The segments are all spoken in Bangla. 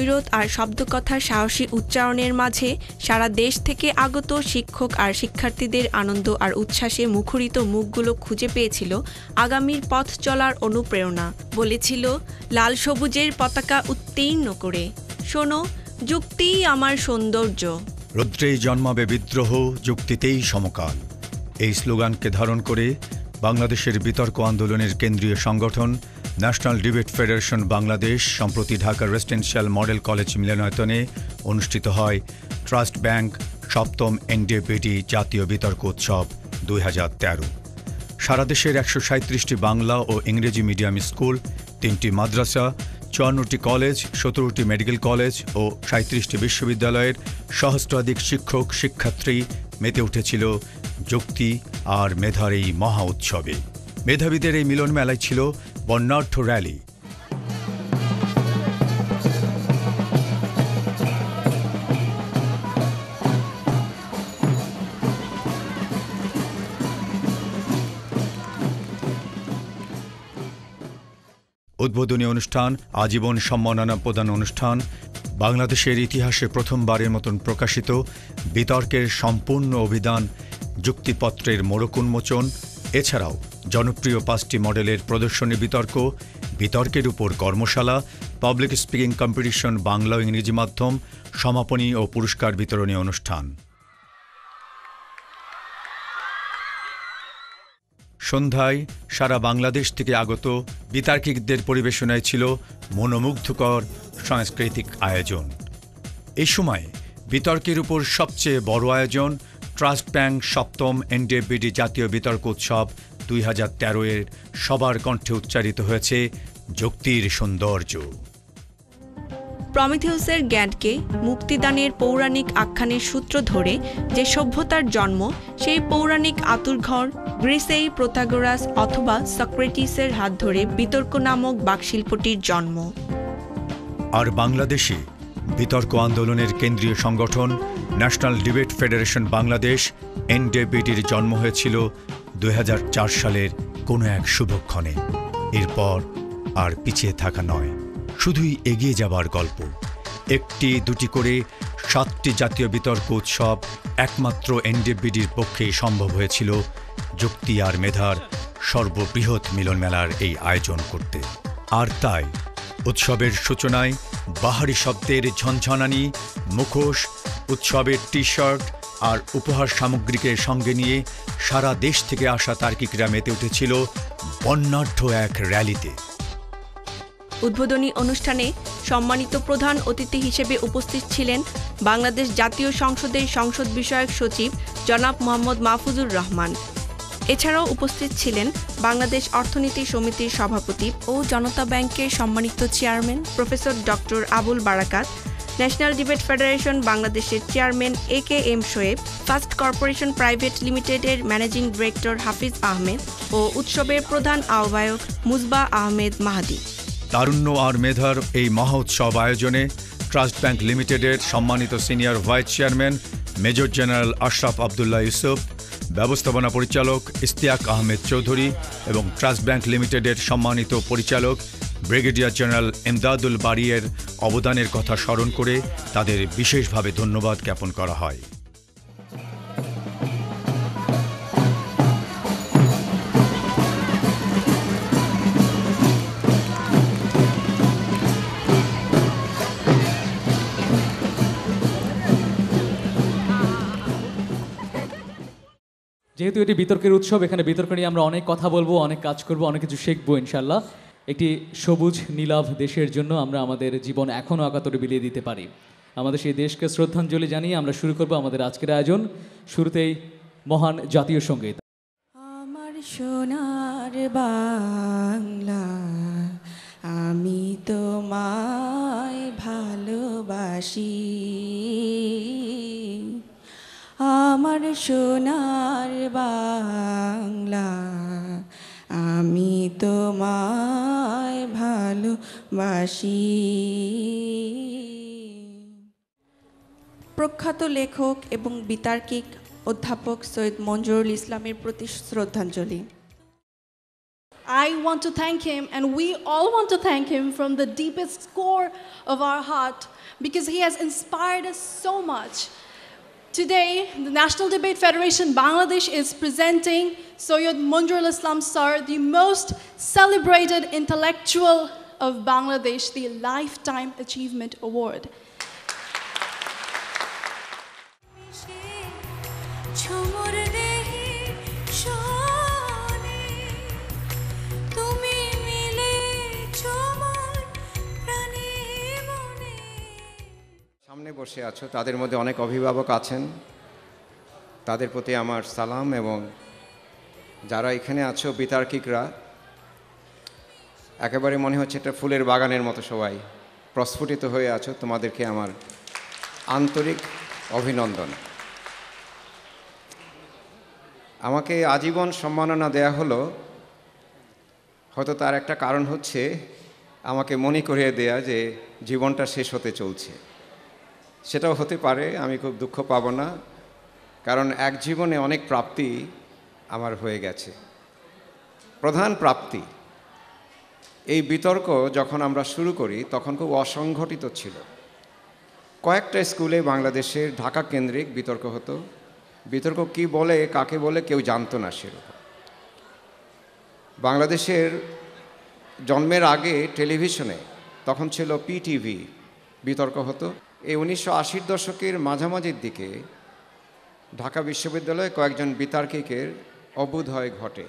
অবিরত আর শব্দকথার সাহসী উচ্চারণের মাঝে সারা দেশ থেকে আগত শিক্ষক আর শিক্ষার্থীদের আনন্দ আর উচ্ছ্বাসে মুখরিত মুখগুলো খুঁজে পেয়েছিল আগামীর পথ চলার অনুপ্রেরণা। বলেছিল লাল সবুজের পতাকা উত্তীর্ণ করে, শোনো যুক্তিই আমার সৌন্দর্য। রৌদ্রেই জন্মাবে বিদ্রোহ, যুক্তিতেই সমকাল। এই স্লোগানকে ধারণ করে বাংলাদেশের বিতর্ক আন্দোলনের কেন্দ্রীয় সংগঠন ন্যাশনাল ডিবেট ফেডারেশন বাংলাদেশ সম্প্রতি ঢাকার রেসিডেন্সিয়াল মডেল কলেজ মিলনায়তনে অনুষ্ঠিত হয় ট্রাস্ট ব্যাংক ৭ম এনডিপিটি জাতীয় বিতর্ক উৎসব ২০১৩। সারা দেশের ১৩৭টি বাংলা ও ইংরেজি মিডিয়াম স্কুল, ৩টি মাদ্রাসা, ৫৪টি কলেজ, ১৭টি মেডিকেল কলেজ ও ৩৭টি বিশ্ববিদ্যালয়ের সহস্রাধিক শিক্ষক শিক্ষার্থী মেতে উঠেছিল যুক্তি আর মেধার এই মহা উৎসবে। মেধাবীদের এই মিলন মেলায় ছিল বর্ণাঢ্য র্যালি। উদ্বোধনী অনুষ্ঠান, আজীবন সম্মাননা প্রদান অনুষ্ঠান, বাংলাদেশের ইতিহাসে প্রথমবারের মতন প্রকাশিত বিতর্কের সম্পূর্ণ অভিধান যুক্তিপত্রের মোড়ক উন্মোচন, এছাড়াও জনপ্রিয় ৫টি মডেলের প্রদর্শনী বিতর্ক, বিতর্কের উপর কর্মশালা, পাবলিক স্পিকিং কম্পিটিশন বাংলা ও ইংরেজি মাধ্যম, সমাপনী ও পুরস্কার বিতরণী অনুষ্ঠান। সন্ধ্যায় সারা বাংলাদেশ থেকে আগত বিতার্কিকদের পরিবেশনায় ছিল মনোমুগ্ধকর সাংস্কৃতিক আয়োজন। এই সময় বিতর্কের উপর সবচেয়ে বড় আয়োজন ট্রাস্ট ব্যাংক ৭ম এনডিপিটি জাতীয় বিতর্ক উৎসব ২০১৩ এর সবার কণ্ঠে উচ্চারিত হয়েছে যুক্তির সৌন্দর্য। প্রমিথিউসের জ্ঞানকে মুক্তিদানের পৌরাণিক আখ্যানের সূত্র ধরে যে সভ্যতার জন্ম, সেই পৌরাণিক আঁতুড়ঘর গ্রিসেই প্রোতাগোরাস অথবা সক্রেটিসের হাত ধরে বিতর্ক নামক বাকশিল্পটির জন্ম। আর বাংলাদেশে বিতর্ক আন্দোলনের কেন্দ্রীয় সংগঠন ন্যাশনাল ডিবেট ফেডারেশন বাংলাদেশ এনডিপিটির জন্ম হয়েছিল ২০০৪ সালের কোনো এক শুভক্ষণে। এরপর আর পিছিয়ে থাকা নয়, শুধুই এগিয়ে যাবার গল্প। একটি দুটি করে ৭টি জাতীয় বিতর্ক উৎসব একমাত্র এনডিপিটির পক্ষে সম্ভব হয়েছিল যুক্তি আর মেধার সর্ববৃহৎ মিলন মেলার এই আয়োজন করতে। আর তাই উৎসবের সূচনায় বাহারি শব্দের ঝনঝনানি, মুখোশ, উৎসবের টি শার্ট আর উপহার সামগ্রীকে সঙ্গে নিয়ে সারা দেশ থেকে আসা তার্কিকরা মেতে উঠেছিল বর্ণাঢ্য এক র্যালিতে। উদ্বোধনী অনুষ্ঠানে সম্মানিত প্রধান অতিথি হিসেবে উপস্থিত ছিলেন বাংলাদেশ জাতীয় সংসদের সংসদ বিষয়ক সচিব জনাব মোহাম্মদ মাহফুজুর রহমান। এছাড়াও উপস্থিত ছিলেন বাংলাদেশ অর্থনীতি সমিতির সভাপতি ও জনতা ব্যাংকের সম্মানিত চেয়ারম্যান প্রফেসর ডক্টর আবুল বারাকাত, ন্যাশনাল ডিবেট ফেডারেশন বাংলাদেশের chairman A K M. Shoaib, first corporation private লিমিটেডের ম্যানেজিং ডিরেক্টর হাফিজ আহমেদ ও উৎসবের প্রধান আহ্বায়ক মুজবা আহমেদ মাহাদি। তারুণ্য আর মেধার এই মহোৎসব আয়োজনে ট্রাস্ট ব্যাংক লিমিটেডের সম্মানিত senior vice chairman major general Ashraf Abdullah Yusuf, ব্যবস্থাপনা পরিচালক ইশতিয়াক আহমেদ চৌধুরী এবং ট্রাস্ট ব্যাংক লিমিটেডের সম্মানিত পরিচালক ব্রিগেডিয়ার জেনারেল এমদাদুল বারিয়ের অবদানের কথা স্মরণ করে তাদের বিশেষভাবে ধন্যবাদ জ্ঞাপন করা হয়। যেহেতু এটি বিতর্কের উৎসব, এখানে বিতর্ক নিয়ে আমরা অনেক কথা বলবো, অনেক কাজ করব, অনেক কিছু শিখবো ইনশাল্লাহ। একটি সবুজ নীলাভ দেশের জন্য আমরা আমাদের জীবন এখনও অকাতরে বিলিয়ে দিতে পারি। আমাদের সেই দেশকে শ্রদ্ধাঞ্জলি জানিয়ে আমরা শুরু করব আমাদের আজকের আয়োজন। শুরুতেই মহান জাতীয় সঙ্গীত। আমার সোনার বাংলা, আমি তোমায় ভালোবাসি। আমার সোনার বাংলা, আমি তোমায় ভালোবাসি। প্রখ্যাত লেখক এবং বিতার্কিক অধ্যাপক সৈয়দ মঞ্জুরুল ইসলামের প্রতি শ্রদ্ধাঞ্জলি। I want to thank him, and we all want to thank him from the deepest core of our heart, because he has inspired us so much. Today, the National Debate Federation Bangladesh is presenting Sayyid Munjirul Islam Sir, the most celebrated intellectual of Bangladesh, the Lifetime Achievement Award. সামনে বসে আছো তাদের মধ্যে অনেক অভিভাবক আছেন, তাদের প্রতি আমার সালাম, এবং যারা এখানে আছো বিতার্কিকরা, একেবারে মনে হচ্ছে এটা ফুলের বাগানের মতো সবাই প্রস্ফুটিত হয়ে আছো, তোমাদেরকে আমার আন্তরিক অভিনন্দন। আমাকে আজীবন সম্মাননা দেয়া হলো, হয়তো তার একটা কারণ হচ্ছে আমাকে মনে করিয়ে দেয়া যে জীবনটা শেষ হতে চলছে। সেটাও হতে পারে, আমি খুব দুঃখ পাব না, কারণ এক জীবনে অনেক প্রাপ্তি আমার হয়ে গেছে। প্রধান প্রাপ্তি, এই বিতর্ক যখন আমরা শুরু করি তখন খুব অসংগঠিত ছিল। কয়েকটা স্কুলে বাংলাদেশের ঢাকা কেন্দ্রিক বিতর্ক হতো। বিতর্ক কি বলে, কাকে বলে কেউ জানতো না সেরকম। বাংলাদেশের জন্মের আগে টেলিভিশনে তখন ছিল পিটিভি, বিতর্ক হতো। এই 1980-র দশকের মাঝামাঝির দিকে ঢাকা বিশ্ববিদ্যালয়ে কয়েকজন বিতার্কিকের অভ্যুদয় ঘটে,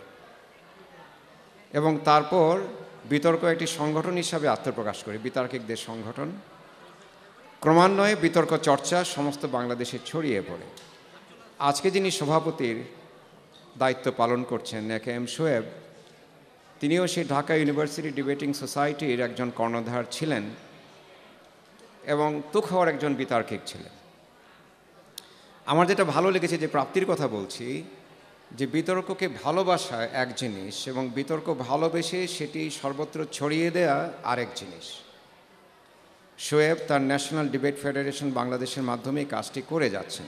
এবং তারপর বিতর্ক একটি সংগঠন হিসাবে আত্মপ্রকাশ করে, বিতার্কিকদের সংগঠন। ক্রমান্বয়ে বিতর্ক চর্চা সমস্ত বাংলাদেশে ছড়িয়ে পড়ে। আজকে যিনি সভাপতির দায়িত্ব পালন করছেন, এম শোয়েব, তিনিও সেই ঢাকা ইউনিভার্সিটি ডিবেটিং সোসাইটির একজন কর্ণধার ছিলেন এবং তুখোর একজন বিতার্কিক ছিলেন। আমার যেটা ভালো লেগেছে, যে প্রাপ্তির কথা বলছি, যে বিতর্ককে ভালোবাসা এক জিনিস এবং বিতর্ক ভালোবেসে সেটি সর্বত্র ছড়িয়ে দেয়া আরেক জিনিস। শোয়েব তার ন্যাশনাল ডিবেট ফেডারেশন বাংলাদেশের মাধ্যমে কাজটি করে যাচ্ছেন।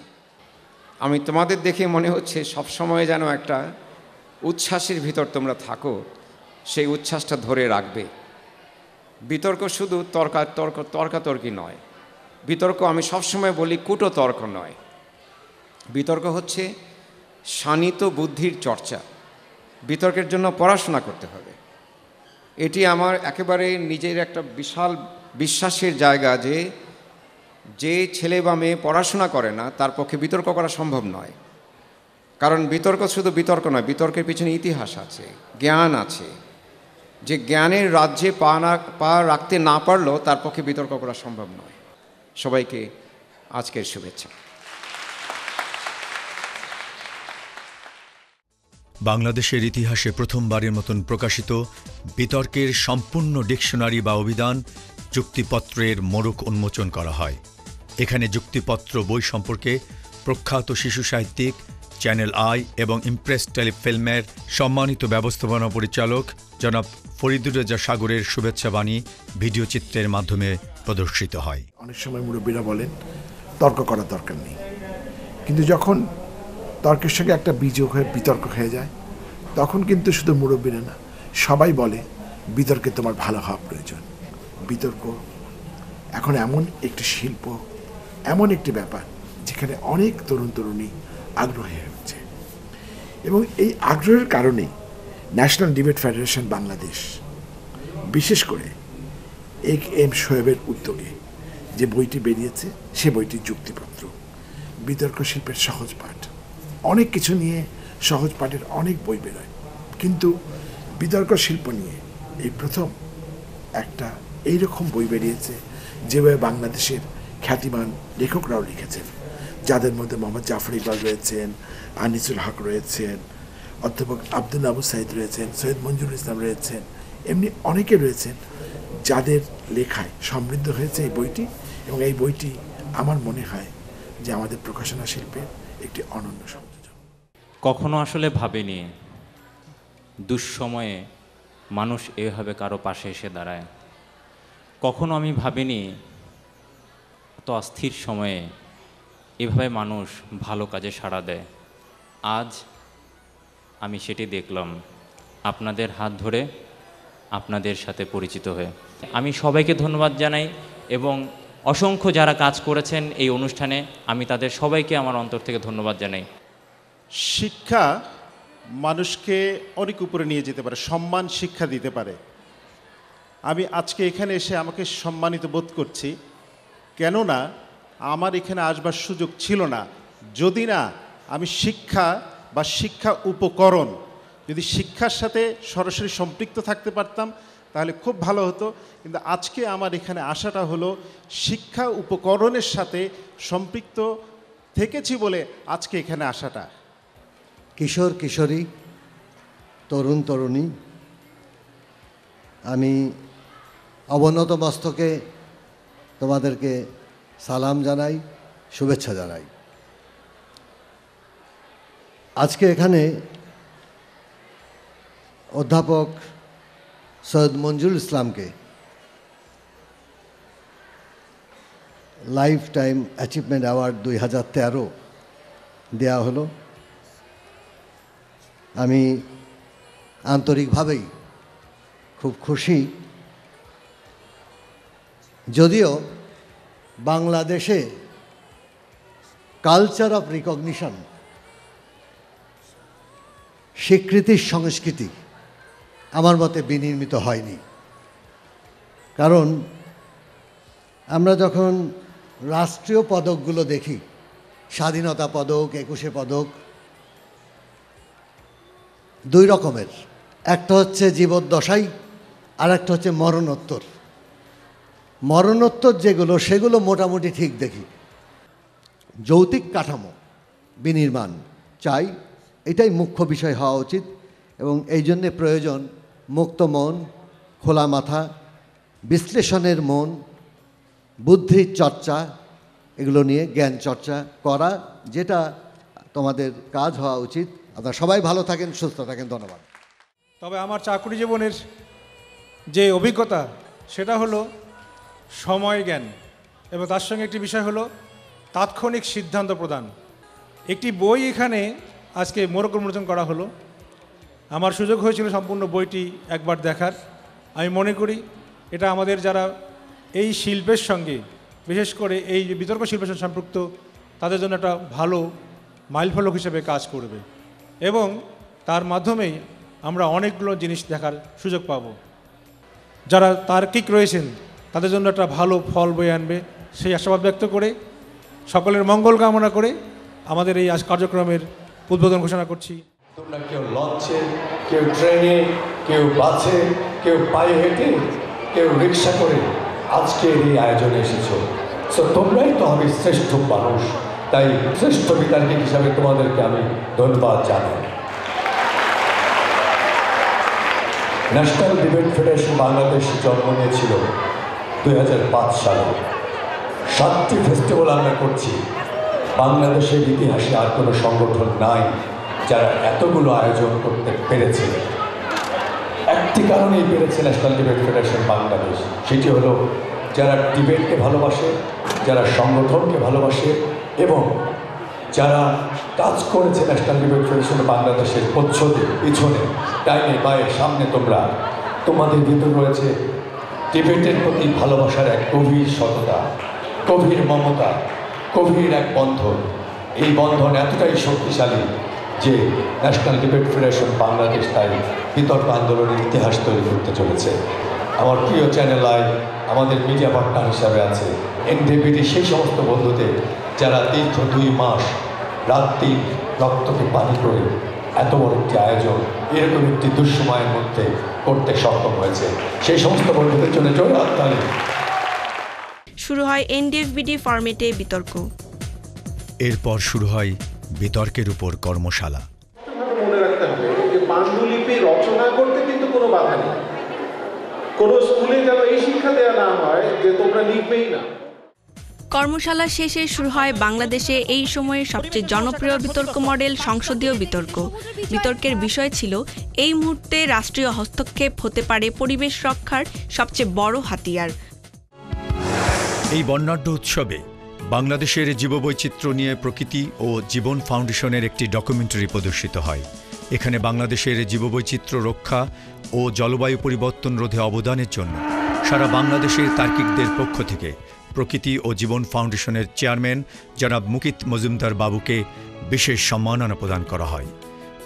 আমি তোমাদের দেখে মনে হচ্ছে সবসময় যেন একটা উচ্ছ্বাসের ভিতর তোমরা থাকো, সেই উচ্ছ্বাসটা ধরে রাখবে। বিতর্ক শুধু তর্কাতর্কি নয়, বিতর্ক আমি সবসময় বলি কুটো তর্ক নয়, বিতর্ক হচ্ছে শানিত বুদ্ধির চর্চা। বিতর্কের জন্য পড়াশোনা করতে হবে, এটি আমার একেবারে নিজের একটা বিশাল বিশ্বাসের জায়গা, যে ছেলে বা মেয়ে পড়াশোনা করে না তার পক্ষে বিতর্ক করা সম্ভব নয়। কারণ বিতর্ক শুধু বিতর্ক নয়, বিতর্কের পিছনে ইতিহাস আছে, জ্ঞান আছে। যে জ্ঞানের রাজ্যে পা রাখতে না পারলেও তার পক্ষে বিতর্ক করা সম্ভব নয়। সবাইকে আজকের শুভেচ্ছা। বাংলাদেশের ইতিহাসে প্রথমবারের মতন প্রকাশিত বিতর্কের সম্পূর্ণ ডিকশনারি বা অভিধান যুক্তিপত্রের মোড়ক উন্মোচন করা হয়। এখানে যুক্তিপত্র বই সম্পর্কে প্রখ্যাত শিশু সাহিত্যিক, চ্যানেল আই এবং ইমপ্রেস টেলিফিল্মের সম্মানিত ব্যবস্থাপনা পরিচালক জনাব ফরিদুর রেজা সাগরের শুভেচ্ছা বাণী ভিডিও চিত্রের মাধ্যমে প্রদর্শিত হয়। অনেক সময় মুরব্বীরা বলেন তর্ক করার দরকার নেই, কিন্তু যখন তর্কের সঙ্গে একটা বীজক হয়ে বিতর্ক হয়ে যায়, তখন কিন্তু শুধু মুরব্বীরা না, সবাই বলে বিতর্কে তোমার ভালো হওয়া প্রয়োজন। বিতর্ক এখন এমন একটি শিল্প, এমন একটি ব্যাপার যেখানে অনেক তরুণ তরুণী আগ্রহী হচ্ছে, এবং এই আগ্রহের কারণেই ন্যাশনাল ডিবেট ফেডারেশন বাংলাদেশ বিশেষ করে এম শোয়েবের উদ্যোগে যে বইটি বেরিয়েছে, সে বইটির যুক্তিপত্র, বিতর্ক শিল্পের সহজ পাঠ। অনেক কিছু নিয়ে সহজ পাঠের অনেক বই বেরোয়, কিন্তু বিতর্ক শিল্প নিয়ে এই প্রথম একটা এইরকম বই বেরিয়েছে, যেভাবে বাংলাদেশের খ্যাতিমান লেখকরাও লিখেছেন, যাদের মধ্যে মোহাম্মদ জাফর ইকবাল রয়েছেন, আনিসুল হক রয়েছেন, অধ্যাপক আব্দুল আবু সাইদ রয়েছেন, সৈয়দ মঞ্জুরুল ইসলাম রয়েছেন, এমনি অনেকে রয়েছেন যাদের লেখায় সমৃদ্ধ হয়েছে এই বইটি। এবং এই বইটি আমার মনে হয় যে আমাদের প্রকাশনা শিল্পের একটি অনন্য সংযোজন। কখনো আসলে ভাবিনি দুঃসময়ে মানুষ এভাবে কারো পাশে এসে দাঁড়ায়। কখনো আমি ভাবিনি এত অস্থির সময়ে এভাবে মানুষ ভালো কাজে সাড়া দেয়। আজ আমি সেটি দেখলাম। আপনাদের হাত ধরে আপনাদের সাথে পরিচিত হয়ে। আমি সবাইকে ধন্যবাদ জানাই এবং অসংখ্য যারা কাজ করেছেন এই অনুষ্ঠানে আমি তাদের সবাইকে আমার অন্তর থেকে ধন্যবাদ জানাই। শিক্ষা মানুষকে অনেক উপরে নিয়ে যেতে পারে, সম্মান শিক্ষা দিতে পারে। আমি আজকে এখানে এসে আমাকে সম্মানিত বোধ করছি, কেননা আমার এখানে আসবার সুযোগ ছিল না যদি না আমি শিক্ষা বা শিক্ষা উপকরণ যদি শিক্ষার সাথে সরাসরি সম্পৃক্ত থাকতে পারতাম তাহলে খুব ভালো হতো। কিন্তু আজকে আমার এখানে আসাটা হলো শিক্ষা উপকরণের সাথে সম্পৃক্ত থেকেছি বলে আজকে এখানে আসাটা। কিশোর কিশোরী, তরুণ তরুণী, আমি অবনত মস্তকে তোমাদেরকে সালাম জানাই, শুভেচ্ছা জানাই। আজকে এখানে অধ্যাপক সৈয়দ মঞ্জুরুল ইসলামকে লাইফ টাইম অ্যাচিভমেন্ট অ্যাওয়ার্ড 2013 দেওয়া হলো। আমি আন্তরিকভাবেই খুব খুশি, যদিও বাংলাদেশে কালচার অফ রিকগনিশন, স্বীকৃতির সংস্কৃতি আমার মতে বিনির্মিত হয়নি। কারণ আমরা যখন রাষ্ট্রীয় পদকগুলো দেখি, স্বাধীনতা পদক, 21শে পদক, দুই রকমের, একটা হচ্ছে জীবদ্দশায় আর একটা হচ্ছে মরণোত্তর। মরণোত্তর যেগুলো সেগুলো মোটামুটি ঠিক দেখি। যৌক্তিক কাঠামো বিনির্মাণ চাই, এটাই মুখ্য বিষয় হওয়া উচিত এবং এই জন্যে প্রয়োজন মুক্ত মন, খোলা মাথা, বিশ্লেষণের মন, বুদ্ধির চর্চা, এগুলো নিয়ে জ্ঞান চর্চা করা, যেটা তোমাদের কাজ হওয়া উচিত। আপনারা সবাই ভালো থাকেন, সুস্থ থাকেন, ধন্যবাদ। তবে আমার চাকরি জীবনের যে অভিজ্ঞতা সেটা হলো সময় জ্ঞান এবং তার সঙ্গে একটি বিষয় হলো তাৎক্ষণিক সিদ্ধান্ত প্রদান। একটি বই এখানে আজকে মোড়ক উন্মোচন করা হলো, আমার সুযোগ হয়েছিল সম্পূর্ণ বইটি একবার দেখার। আমি মনে করি এটা আমাদের যারা এই শিল্পের সঙ্গে, বিশেষ করে এই বিতর্ক শিল্পের সঙ্গে সম্পৃক্ত, তাদের জন্য একটা ভালো মাইলফলক হিসেবে কাজ করবে এবং তার মাধ্যমেই আমরা অনেকগুলো জিনিস দেখার সুযোগ পাব। যারা তার্কিক রয়েছেন তাদের জন্য একটা ভালো ফল বয়ে আনবে, সেই আশাবাদ ব্যক্ত করে সকলের মঙ্গল কামনা করে আমাদের এই আজ কার্যক্রমের উদ্বোধন ঘোষণা করছি। তোমরা কেউ লঞ্চে, কেউ ট্রেনে, কেউ বাসে, কেউ পায়ে হেঁটে, কেউ রিক্সা করে আজকের এই আয়োজনে এসেছো। সো তোমরাই তো হবে শ্রেষ্ঠ মানুষ, তাই শ্রেষ্ঠ বিতার্কিক হিসাবে তোমাদেরকে আমি ধন্যবাদ জানাই। ন্যাশনাল ডিবেট ফেডারেশন বাংলাদেশ জন্ম নিয়েছিল 2005 সালে। 7টি ফেস্টিভ্যাল আমরা করছি। বাংলাদেশের ইতিহাসে আর কোনো সংগঠন নাই যারা এতগুলো আয়োজন করতে পেরেছে। একটি কারণেই পেরেছে ন্যাশনাল ডিবেট ফেডারেশন বাংলাদেশ, সেটি হলো যারা ডিবেটকে ভালোবাসে, যারা সংগঠনকে ভালোবাসে এবং যারা কাজ করেছে ন্যাশনাল ডিবেট ফেডারেশন বাংলাদেশের পশ্চাতে, পিছনে, ডাইনে বায়ে, সামনে। তোমাদের ভিতর রয়েছে ডিবেটের প্রতি ভালোবাসার এক গভীর সততা, গভীর মমতা, গভীর এক বন্ধন। এই বন্ধন এতটাই শক্তিশালী যে ন্যাশনাল ডিবেট ফেডারেশন বাংলাদেশ তাই বিতর্ক আন্দোলনের ইতিহাস তৈরি করতে চলেছে। আমার প্রিয় চ্যানেল আই আমাদের মিডিয়া পার্টনার হিসাবে আছে এনডিবিটি, সেই সমস্ত বন্ধুদের যারা দীর্ঘ 2 মাস রাত দিন রক্তকে পানি করে এত বড় একটি আয়োজন এরকম একটি দুঃসময়ের মধ্যে করতে সক্ষম হয়েছে, সেই সমস্ত বন্ধুদের জন্য জোরে হাততালি। শুরু হয় এনডিএফবিডি ফরম্যাটে বিতর্ক। এরপর শুরু হয় বিতর্কের উপর কর্মশালা। মনে রাখতে হবে যে পাণ্ডুলিপি রচনা করতে কিন্তু কোনো বাধা নেই। কোনো স্কুলে যেন এই শিক্ষা দেওয়া না হয় যে তোমরা লিখবেই না। কর্মশালা শেষে শুরু হয় বাংলাদেশে এই সময়ের সবচেয়ে জনপ্রিয় বিতর্ক মডেল সংসদীয় বিতর্ক। বিতর্কের বিষয় ছিল এই মুহূর্তে রাষ্ট্রীয় হস্তক্ষেপ হতে পারে পরিবেশ রক্ষার সবচেয়ে বড় হাতিয়ার। এই বর্ণাঢ্য উৎসবে বাংলাদেশের জীববৈচিত্র্য নিয়ে প্রকৃতি ও জীবন ফাউন্ডেশনের একটি ডকুমেন্টারি প্রদর্শিত হয়। এখানে বাংলাদেশের জীববৈচিত্র্য রক্ষা ও জলবায়ু পরিবর্তন রোধে অবদানের জন্য সারা বাংলাদেশের তার্কিকদের পক্ষ থেকে প্রকৃতি ও জীবন ফাউন্ডেশনের চেয়ারম্যান জনাব মুকিত মজুমদার বাবুকে বিশেষ সম্মাননা প্রদান করা হয়।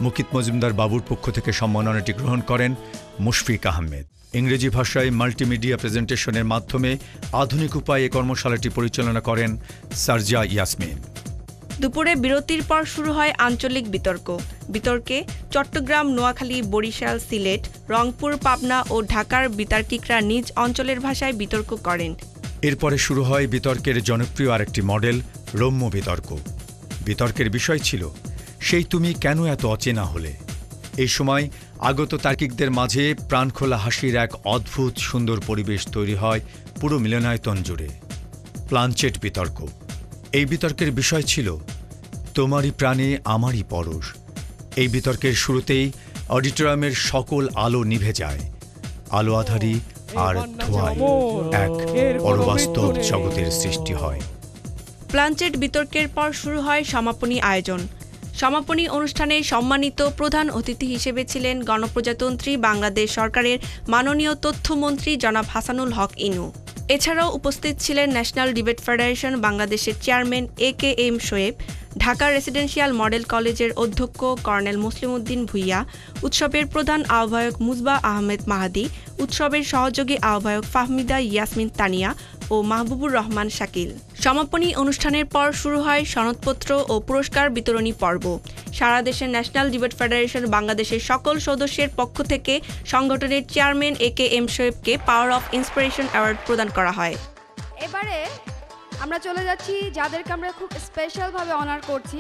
মুকিত মজুমদার বাবুর পক্ষ থেকে সম্মাননাটি গ্রহণ করেন মুশফিক আহমেদ। ইংরেজি ভাষায় মাল্টিমিডিয়া প্রেজেন্টেশনের মাধ্যমে আধুনিক উপায়ে কর্মশালাটি পরিচালনা করেন সারজা ইয়াসমিন। দুপুরে বিরতির পর শুরু হয় আঞ্চলিক বিতর্ক। বিতর্কে চট্টগ্রাম, নোয়াখালী, বরিশাল, সিলেট, রংপুর, পাবনা ও ঢাকার বিতার্কিকরা নিজ অঞ্চলের ভাষায় বিতর্ক করেন। এরপরে শুরু হয় বিতর্কের জনপ্রিয় আরেকটি মডেল, রম্য বিতর্ক। বিতর্কের বিষয় ছিল, সেই তুমি কেন এত অচেনা হলে। এই সময় আগত তার্কিকদের মাঝে প্রাণখোলা হাসির এক অদ্ভুত সুন্দর পরিবেশ তৈরি হয় পুরো মিলনায়তন জুড়ে। প্লানচেট বিতর্ক। এই বিতর্কের বিষয় ছিল, তোমারই প্রাণে আমারই পরশ। এই বিতর্কের শুরুতেই অডিটোরিয়ামের সকল আলো নিভে যায়। আলো আধারি আর ধোঁয়ায় এক অবাস্তব জগতের সৃষ্টি হয়। প্লানচেট বিতর্কের পর শুরু হয় সমাপনী আয়োজন। সমাপনী অনুষ্ঠানে সম্মানিত প্রধান অতিথি হিসেবে ছিলেন গণপ্রজাতন্ত্রী বাংলাদেশ সরকারের মাননীয় তথ্যমন্ত্রী জনাব হাসানুল হক ইনু। এছাড়াও উপস্থিত ছিলেন ন্যাশনাল ডিবেট ফেডারেশন বাংলাদেশের chairman AK-M Shoaib, Dhaka residential model কলেজের অধ্যক্ষ কর্নেল মুসলিম উদ্দিন ভুইয়া, উৎসবের প্রধান আহ্বায়ক মুজবা আহমেদ মাহাদি, উৎসবের সহযোগী আহ্বায়ক ফাহমিদা ইয়াসমিন তানিয়া ও মাহবুবুর রহমান শাকিল। সমাপনী অনুষ্ঠানের পর শুরু হয় সনদপত্র ও পুরস্কার বিতরণী পর্ব। সারা দেশের ন্যাশনাল ডিবেট ফেডারেশন বাংলাদেশের সকল সদস্যের পক্ষ থেকে সংগঠনের চেয়ারম্যান AK-M শোয়েবকে পাওয়ার অফ ইন্সপিরেশন অ্যাওয়ার্ড প্রদান করা হয়। এবারে আমরা চলে যাচ্ছি যাদেরকে আমরা খুব স্পেশালভাবে অনার করছি,